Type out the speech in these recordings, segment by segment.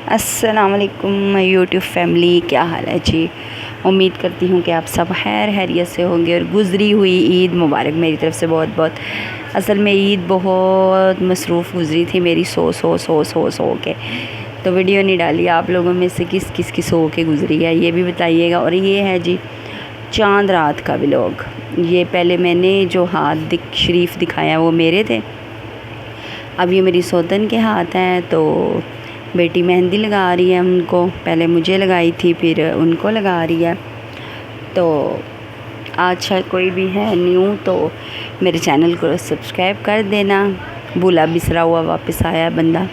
अस्सलाम वालेकुम YouTube family, क्या हाल है जी। उम्मीद करती हूँ कि आप सब खैर खैरियत से होंगे और गुज़री हुई ईद मुबारक मेरी तरफ़ से बहुत बहुत। असल में ईद बहुत मसरूफ़ गुज़री थी मेरी, सो के तो वीडियो नहीं डाली। आप लोगों में से किस किस की सो के गुज़री है ये भी बताइएगा। और ये है जी चांद रात का व्लॉग। ये पहले मैंने जो हाथ शरीफ दिखाया वो मेरे थे, अब ये मेरी सौतन के हाथ हैं। तो बेटी मेहंदी लगा रही है उनको, पहले मुझे लगाई थी फिर उनको लगा रही है। तो आज कोई भी है न्यू तो मेरे चैनल को सब्सक्राइब कर देना। भूला बिसरा हुआ वापस आया बंदा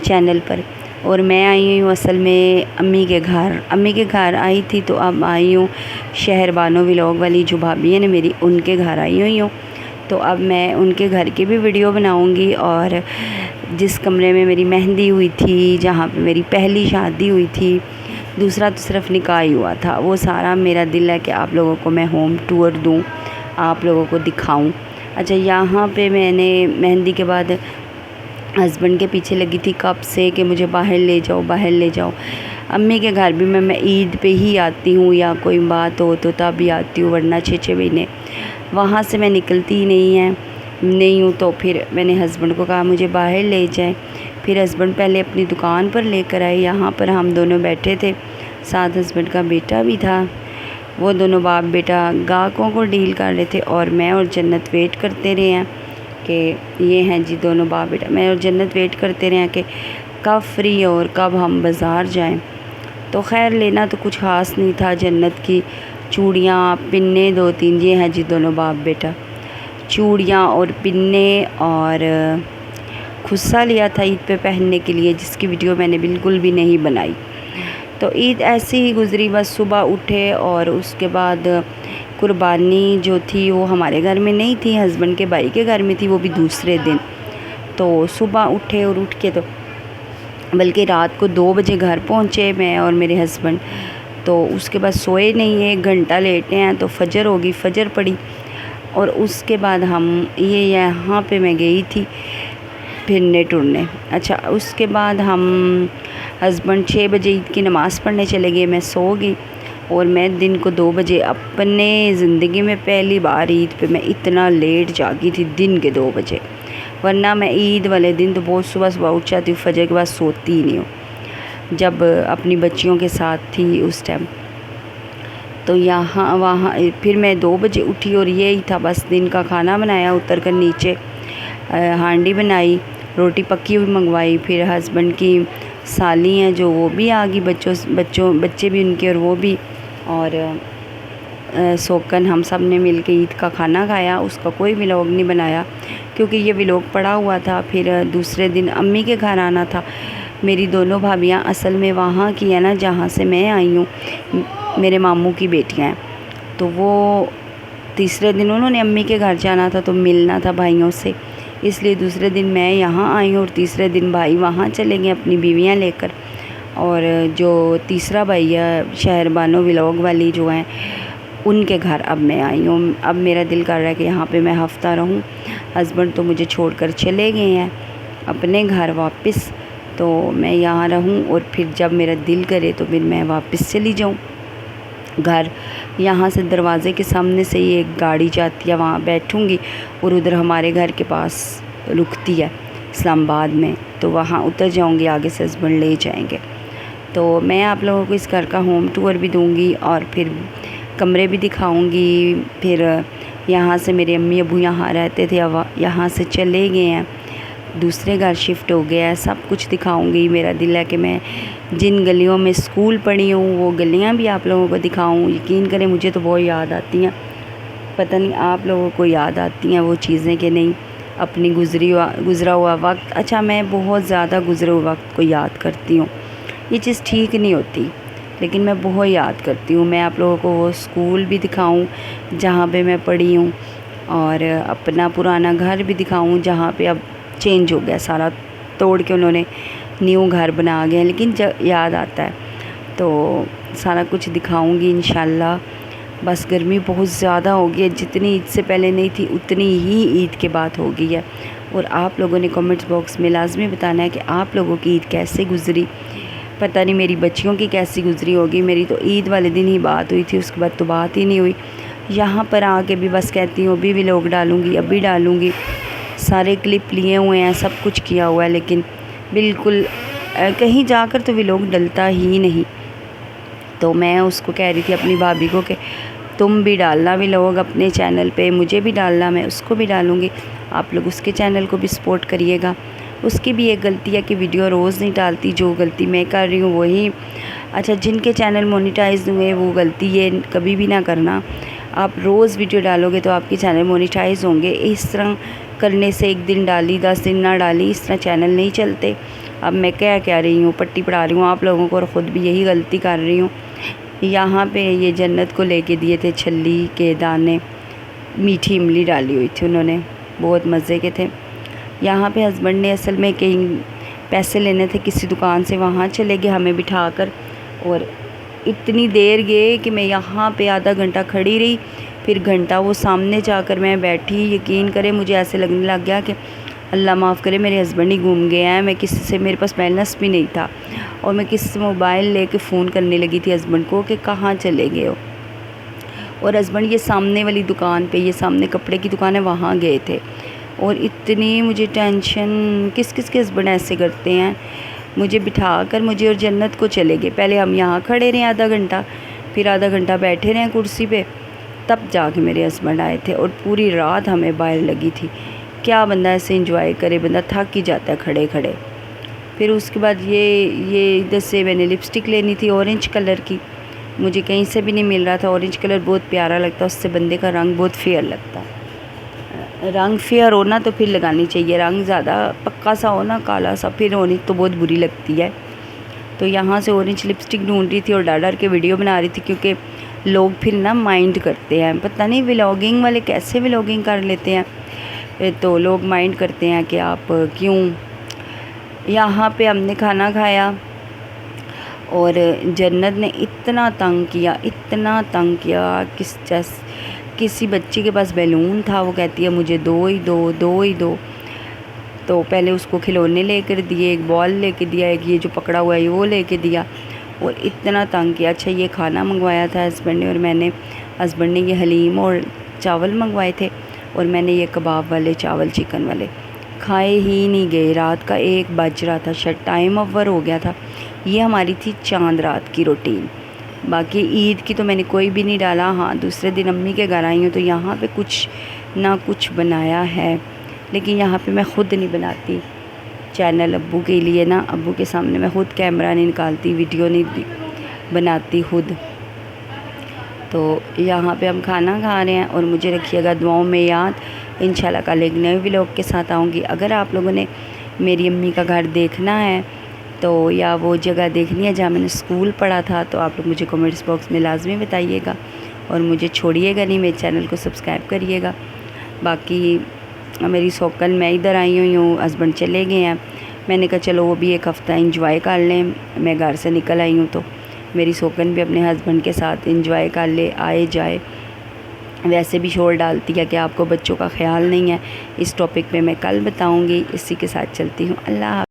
चैनल पर। और मैं आई हूँ असल में अम्मी के घर आई थी, तो अब आई हूँ शहर बानो व्लॉग वाली जो भाभी है ना मेरी, उनके घर आई हुई हूँ। तो अब मैं उनके घर की भी वीडियो बनाऊंगी और जिस कमरे में मेरी मेहंदी हुई थी, जहाँ पे मेरी पहली शादी हुई थी, दूसरा तो सिर्फ निकाह ही हुआ था, वो सारा मेरा दिल है कि आप लोगों को मैं होम टूर दूँ, आप लोगों को दिखाऊं। अच्छा, यहाँ पे मैंने मेहंदी के बाद हस्बैंड के पीछे लगी थी कब से कि मुझे बाहर ले जाओ। अम्मी के घर भी मैं ईद पे ही आती हूँ या कोई बात हो तो तब भी आती हूँ, वरना 6 महीने वहाँ से मैं निकलती ही नहीं हूँ। तो फिर मैंने हस्बैंड को कहा मुझे बाहर ले जाए। फिर हस्बैंड पहले अपनी दुकान पर लेकर आए, यहाँ पर हम दोनों बैठे थे, साथ हस्बैंड का बेटा भी था। वो दोनों बाप बेटा ग्राहकों को डील कर रहे थे और मैं और जन्नत वेट करते रहे हैं कि ये हैं जी दोनों बाप बेटा। मैं और जन्नत वेट करते रहे हैं कि कब फ्री और कब हम बाज़ार जाएं। तो खैर लेना तो कुछ ख़ास नहीं था, जन्नत की चूड़ियाँ पिन्ने 2-3, ये हैं जी दोनों बाप बेटा, चूड़ियाँ और पिन्ने और खुस्सा लिया था ईद पे पहनने के लिए, जिसकी वीडियो मैंने बिल्कुल भी नहीं बनाई। तो ईद ऐसी ही गुज़री, बस सुबह उठे और उसके बाद कुर्बानी जो थी वो हमारे घर में नहीं थी, हस्बैंड के भाई के घर में थी, वो भी दूसरे दिन। तो सुबह उठे और उठ के तो बल्कि रात को 2 बजे घर पहुँचे मैं और मेरे हस्बैंड। तो उसके बाद सोए नहीं, 1 घंटा लेटे हैं तो फजर होगी, फजर पड़ी और उसके बाद हम ये यहाँ पे मैं गई थी फिरने टुरने। अच्छा, उसके बाद हम हस्बैंड 6 बजे ईद की नमाज़ पढ़ने चले गए, मैं सो गई। और मैं दिन को 2 बजे अपने ज़िंदगी में पहली बार ईद पे मैं इतना लेट जागी थी, दिन के 2 बजे। वरना मैं ईद वाले दिन तो बहुत सुबह उठ जाती हूँ, फजर के बाद सोती ही नहीं हूँ, जब अपनी बच्चियों के साथ थी उस टाइम। तो यहाँ वहाँ फिर मैं 2 बजे उठी और यही था बस दिन का खाना बनाया, उतर कर नीचे हांडी बनाई, रोटी पक्की हुई मंगवाई। फिर हस्बैंड की साली हैं जो वो भी आ गई, बच्चे भी उनके और वो भी, और सोकन हम सब ने मिल के ईद का खाना खाया। उसका कोई व्लॉग नहीं बनाया क्योंकि ये व्लॉग पड़ा हुआ था। फिर दूसरे दिन अम्मी के घर आना था। मेरी दोनों भाभियाँ असल में वहाँ की है ना जहाँ से मैं आई हूँ, मेरे मामू की बेटियाँ हैं। तो वो तीसरे दिन उन्होंने अम्मी के घर जाना था तो मिलना था भाइयों से, इसलिए दूसरे दिन मैं यहाँ आई हूँ और तीसरे दिन भाई वहाँ चले गए अपनी बीवियाँ लेकर। और जो तीसरा भाई है शहर बानो व्लॉग वाली जो हैं, उनके घर अब मैं आई हूँ। अब मेरा दिल कर रहा है कि यहाँ पे मैं हफ़्ता रहूँ। हस्बैंड तो मुझे छोड़कर चले गए हैं अपने घर वापस, तो मैं यहाँ रहूँ और फिर जब मेरा दिल करे तो फिर मैं वापस चली जाऊँ घर। यहाँ से दरवाज़े के सामने से ही एक गाड़ी जाती है, वहाँ बैठूँगी और उधर हमारे घर के पास रुकती है इस्लामाबाद में, तो वहाँ उतर जाऊँगी, आगे से हस्बैंड ले जाएंगे। तो मैं आप लोगों को इस घर का होम टूर भी दूँगी और फिर कमरे भी दिखाऊँगी। फिर यहाँ से मेरे अम्मी अबू यहाँ रहते थे, अब यहाँ से चले गए हैं, दूसरे घर शिफ्ट हो गया है, सब कुछ दिखाऊंगी। मेरा दिल है कि मैं जिन गलियों में स्कूल पढ़ी हूँ वो गलियाँ भी आप लोगों को दिखाऊँ। यकीन करें मुझे तो बहुत याद आती हैं, पता नहीं आप लोगों को याद आती हैं वो चीज़ें कि नहीं, अपनी गुज़रा हुआ वक्त। अच्छा, मैं बहुत ज़्यादा गुज़रे हुए वक्त को याद करती हूँ, ये चीज़ ठीक नहीं होती लेकिन मैं बहुत याद करती हूँ। मैं आप लोगों को वो स्कूल भी दिखाऊँ जहाँ पे मैं पढ़ी हूँ और अपना पुराना घर भी दिखाऊँ जहाँ पे अब चेंज हो गया, सारा तोड़ के उन्होंने न्यू घर बना गए, लेकिन याद आता है तो सारा कुछ दिखाऊंगी इंशाल्लाह। बस गर्मी बहुत ज़्यादा हो गई है, जितनी ईद से पहले नहीं थी उतनी ही ईद के बाद हो गई है। और आप लोगों ने कमेंट्स बॉक्स में लाजमी बताना है कि आप लोगों की ईद कैसे गुज़री। पता नहीं मेरी बच्चियों की कैसी गुजरी होगी। मेरी तो ईद वाले दिन ही बात हुई थी, उसके बाद तो बात ही नहीं हुई। यहाँ पर आके भी बस कहती हूँ अभी व्लॉग डालूँगी, अभी डालूँगी। सारे क्लिप लिए हुए हैं, सब कुछ किया हुआ है, लेकिन बिल्कुल कहीं जाकर तो व्लॉग डलता ही नहीं। तो मैं उसको कह रही थी अपनी भाभी को कि तुम भी डालना व्लॉग अपने चैनल पे, मुझे भी डालना, मैं उसको भी डालूँगी, आप लोग उसके चैनल को भी सपोर्ट करिएगा। उसकी भी एक गलती है कि वीडियो रोज़ नहीं डालती, जो गलती मैं कर रही हूँ वही। अच्छा, जिनके चैनल मोनेटाइज हुए वो गलती ये कभी भी ना करना। आप रोज़ वीडियो डालोगे तो आपके चैनल मोनेटाइज होंगे। इस तरह करने से एक दिन डाली 10 दिन ना डाली, इस तरह चैनल नहीं चलते। अब मैं क्या रही हूँ, पट्टी पढ़ा रही हूँ आप लोगों को और ख़ुद भी यही गलती कर रही हूँ। यहाँ पे ये जन्नत को लेके दिए थे छल्ली के दाने, मीठी इमली डाली हुई थी उन्होंने, बहुत मज़े के थे। यहाँ पे हस्बैंड ने असल में कहीं पैसे लेने थे किसी दुकान से, वहाँ चले गए हमें बिठाकर, और इतनी देर गए कि मैं यहाँ पे आधा घंटा खड़ी रही। फिर घंटा वो सामने जाकर मैं बैठी। यकीन करें मुझे ऐसे लगने लग गया कि अल्लाह माफ़ करे मेरे हस्बैंड ही घूम गए हैं। मैं किसी से, मेरे पास बैलेंस भी नहीं था, और मैं किसी से मोबाइल लेके फ़ोन करने लगी थी हस्बैंड को कि कहाँ चले गए हो। और हस्बैंड ये सामने वाली दुकान पे, ये सामने कपड़े की दुकान है, वहाँ गए थे। और इतनी मुझे टेंशन, किस किस के हस्बैंड ऐसे करते हैं। मुझे बिठा कर मुझे और जन्नत को चले गए। पहले हम यहाँ खड़े रहे आधा घंटा, फिर आधा घंटा बैठे रहे कुर्सी पे, तब जाके मेरे हस्बैंड आए थे। और पूरी रात हमें बाहर लगी थी। क्या बंदा ऐसे एंजॉय करे, बंदा थक ही जाता है खड़े खड़े। फिर उसके बाद ये इधर से मैंने लिपस्टिक लेनी थी ऑरेंज कलर की, मुझे कहीं से भी नहीं मिल रहा था। ऑरेंज कलर बहुत प्यारा लगता है, उससे बंदे का रंग बहुत फेयर लगता है। रंग फेयर हो ना तो फिर लगानी चाहिए, रंग ज़्यादा पक्का सा हो ना, काला सा, फिर ऑरेंज तो बहुत बुरी लगती है। तो यहाँ से ऑरेंज लिपस्टिक ढूंढ रही थी और डर के वीडियो बना रही थी, क्योंकि लोग फिर ना माइंड करते हैं। पता नहीं व्लॉगिंग वाले कैसे व्लॉगिंग कर लेते हैं, तो लोग माइंड करते हैं कि आप क्यों। यहाँ पे हमने खाना खाया और जन्नत ने इतना तंग किया, इतना तंग किया। किसी बच्ची के पास बैलून था, वो कहती है मुझे दो ही दो, दो ही दो। तो पहले उसको खिलौने लेकर दिए, एक बॉल लेके दिया, एक ये जो पकड़ा हुआ है वो लेके दिया, और इतना तंग किया। अच्छा, ये खाना मंगवाया था हस्बैंड ने और मैंने, हस्बैंड ने ये हलीम और चावल मंगवाए थे, और मैंने ये कबाब वाले चावल चिकन वाले खाए ही नहीं गए। रात का 1 बज रहा था, शायद टाइम ओवर हो गया था। ये हमारी थी चांद रात की रूटीन। बाकी ईद की तो मैंने कोई भी नहीं डाला। हाँ, दूसरे दिन अम्मी के घर आई हूँ तो यहाँ पे कुछ ना कुछ बनाया है, लेकिन यहाँ पे मैं ख़ुद नहीं बनाती चैनल अब्बू के लिए ना, अब्बू के सामने मैं ख़ुद कैमरा नहीं निकालती, वीडियो नहीं बनाती खुद। तो यहाँ पे हम खाना खा रहे हैं, और मुझे रखिएगा दुआओं में याद। इंशाल्लाह कल एक नए व्लॉग के साथ आऊँगी। अगर आप लोगों ने मेरी अम्मी का घर देखना है तो, या वो जगह देखनी है जहाँ मैंने स्कूल पढ़ा था, तो आप लोग मुझे कमेंट्स बॉक्स में लाजमी बताइएगा, और मुझे छोड़िएगा नहीं, मेरे चैनल को सब्सक्राइब करिएगा। बाकी मेरी सौकन, मैं इधर आई हुई हूँ, हस्बैंड चले गए हैं। मैंने कहा चलो वो भी एक हफ़्ता इंजॉय कर लें, मैं घर से निकल आई हूँ तो मेरी सौकन भी अपने हस्बैंड के साथ इंजॉय कर ले, आए जाए। वैसे भी शोर डालती है कि आपको बच्चों का ख्याल नहीं है। इस टॉपिक पे मैं कल बताऊँगी। इसी के साथ चलती हूँ। अल्लाह।